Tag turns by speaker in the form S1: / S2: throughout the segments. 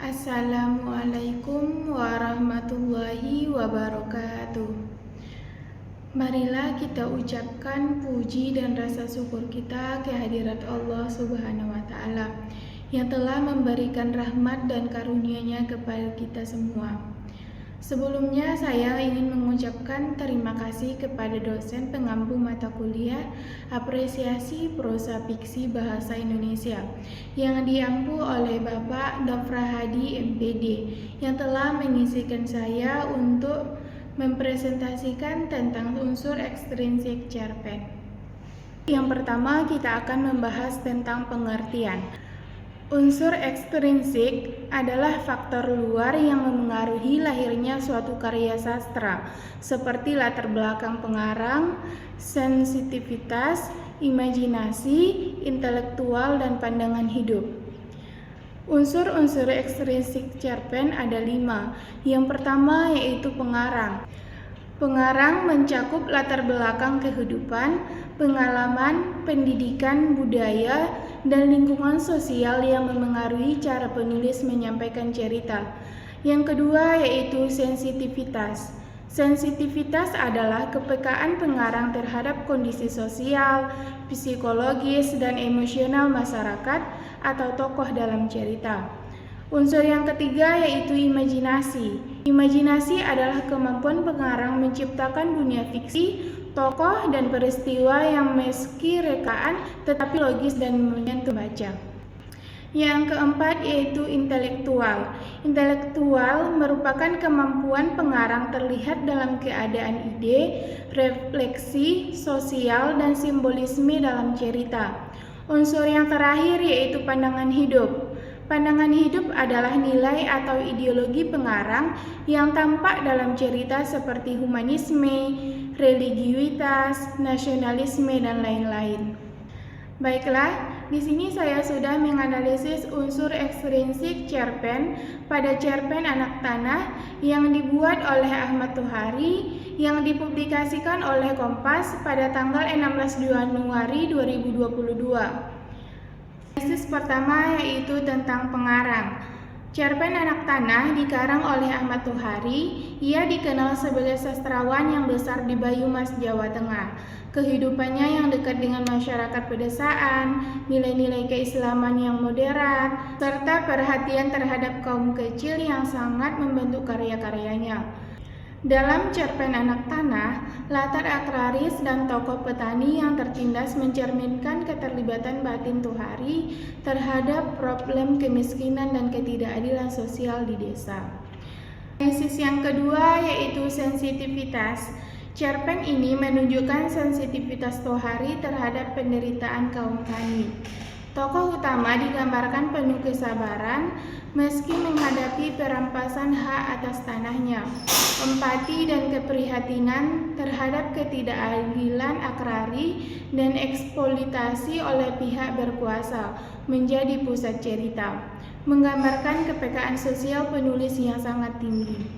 S1: Assalamualaikum warahmatullahi wabarakatuh. Marilah kita ucapkan puji dan rasa syukur kita kehadirat Allah Subhanahu wa Ta'ala yang telah memberikan rahmat dan karunia-Nya kepada kita semua. Sebelumnya saya ingin mengucapkan terima kasih kepada dosen pengampu mata kuliah apresiasi prosa fiksi bahasa Indonesia yang diampu oleh Bapak Dr. Hadi MPD yang telah mengisikan saya untuk mempresentasikan tentang unsur ekstrinsik cerpen. Yang pertama kita akan membahas tentang pengertian. Unsur ekstrinsik adalah faktor luar yang memengaruhi lahirnya suatu karya sastra, seperti latar belakang pengarang, sensitivitas, imajinasi, intelektual, dan pandangan hidup. Unsur-unsur ekstrinsik cerpen ada 5. Yang pertama yaitu pengarang. Pengarang mencakup latar belakang kehidupan, pengalaman, pendidikan, budaya, dan lingkungan sosial yang memengaruhi cara penulis menyampaikan cerita. Yang kedua yaitu sensitivitas. Sensitivitas adalah kepekaan pengarang terhadap kondisi sosial, psikologis, dan emosional masyarakat atau tokoh dalam cerita. Unsur yang ketiga yaitu imajinasi. Imajinasi adalah kemampuan pengarang menciptakan dunia fiksi, tokoh, dan peristiwa yang meski rekaan tetapi logis dan menyentuh baca. Yang keempat yaitu intelektual. Intelektual merupakan kemampuan pengarang terlihat dalam keadaan ide, refleksi, sosial, dan simbolisme dalam cerita. Unsur yang terakhir yaitu pandangan hidup. Pandangan hidup adalah nilai atau ideologi pengarang yang tampak dalam cerita seperti humanisme, religiusitas, nasionalisme, dan lain-lain. Baiklah, di sini saya sudah menganalisis unsur ekstrinsik cerpen pada cerpen Anak Tanah yang dibuat oleh Ahmad Tohari yang dipublikasikan oleh Kompas pada tanggal 16 Januari 2022. Analisis pertama yaitu tentang pengarang. Cerpen Anak Tanah dikarang oleh Ahmad Tohari. Ia dikenal sebagai sastrawan yang besar di Banyumas, Jawa Tengah. Kehidupannya yang dekat dengan masyarakat pedesaan, nilai-nilai keislaman yang moderat, serta perhatian terhadap kaum kecil yang sangat membentuk karya-karyanya. Dalam cerpen Anak Tanah, latar agraris dan tokoh petani yang tertindas mencerminkan keterlibatan batin Tohari terhadap problem kemiskinan dan ketidakadilan sosial di desa. Analisis yang kedua yaitu sensitivitas. Cerpen ini menunjukkan sensitivitas Tohari terhadap penderitaan kaum tani. Tokoh utama digambarkan penuh kesabaran meski menghadapi perampasan hak atas tanahnya. Empati dan keprihatinan terhadap ketidakadilan agrari dan eksploitasi oleh pihak berkuasa menjadi pusat cerita, menggambarkan kepekaan sosial penulis yang sangat tinggi.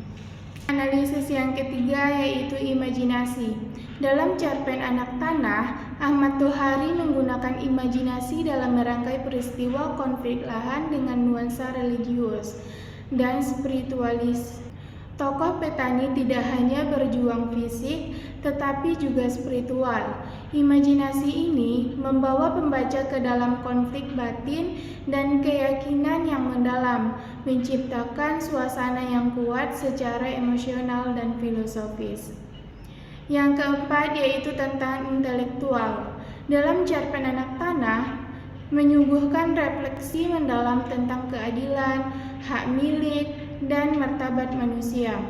S1: Analisis yang ketiga yaitu imajinasi. Dalam cerpen Anak Tanah, Ahmad Tohari menggunakan imajinasi dalam merangkai peristiwa konflik lahan dengan nuansa religius dan spiritualis. Tokoh petani tidak hanya berjuang fisik, tetapi juga spiritual. Imajinasi ini membawa pembaca ke dalam konflik batin dan keyakinan yang mendalam, menciptakan suasana yang kuat secara emosional dan filosofis. Yang keempat yaitu tentang intelektual. Dalam cerpen Anak Tanah, menyuguhkan refleksi mendalam tentang keadilan, hak milik, dan martabat manusia.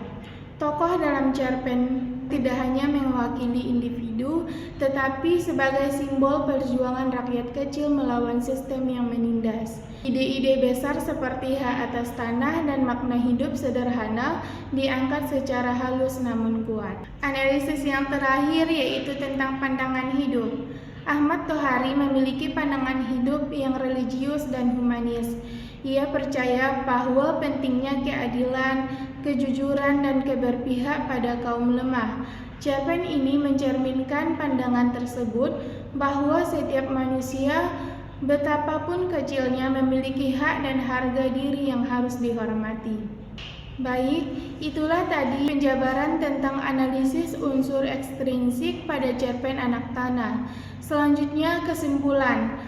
S1: Tokoh dalam cerpen tidak hanya mewakili individu, tetapi sebagai simbol perjuangan rakyat kecil melawan sistem yang menindas. Ide-ide besar seperti hak atas tanah dan makna hidup sederhana diangkat secara halus namun kuat. Analisis yang terakhir yaitu tentang pandangan hidup. Ahmad Tohari memiliki pandangan hidup yang religius dan humanis. Ia percaya bahwa pentingnya keadilan, kejujuran, dan keberpihak pada kaum lemah. Cerpen ini mencerminkan pandangan tersebut bahwa setiap manusia Betapapun kecilnya memiliki hak dan harga diri yang harus dihormati. Baik, itulah tadi penjabaran tentang analisis unsur ekstrinsik pada cerpen Anak Tanah. Selanjutnya kesimpulan.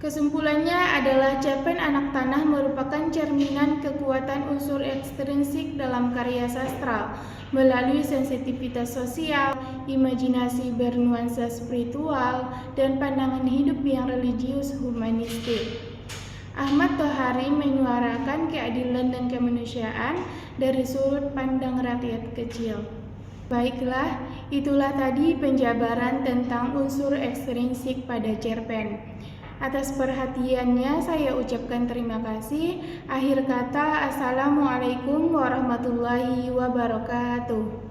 S1: Kesimpulannya adalah cerpen Anak Tanah merupakan cerminan kekuatan unsur ekstrinsik dalam karya sastra melalui sensitivitas sosial, imajinasi bernuansa spiritual, dan pandangan hidup yang religius humanistik. Ahmad Tohari menyuarakan keadilan dan kemanusiaan dari sudut pandang rakyat kecil. Baiklah, itulah tadi penjabaran tentang unsur ekstrinsik pada cerpen. Atas perhatiannya saya ucapkan terima kasih. Akhir kata, Assalamualaikum warahmatullahi wabarakatuh.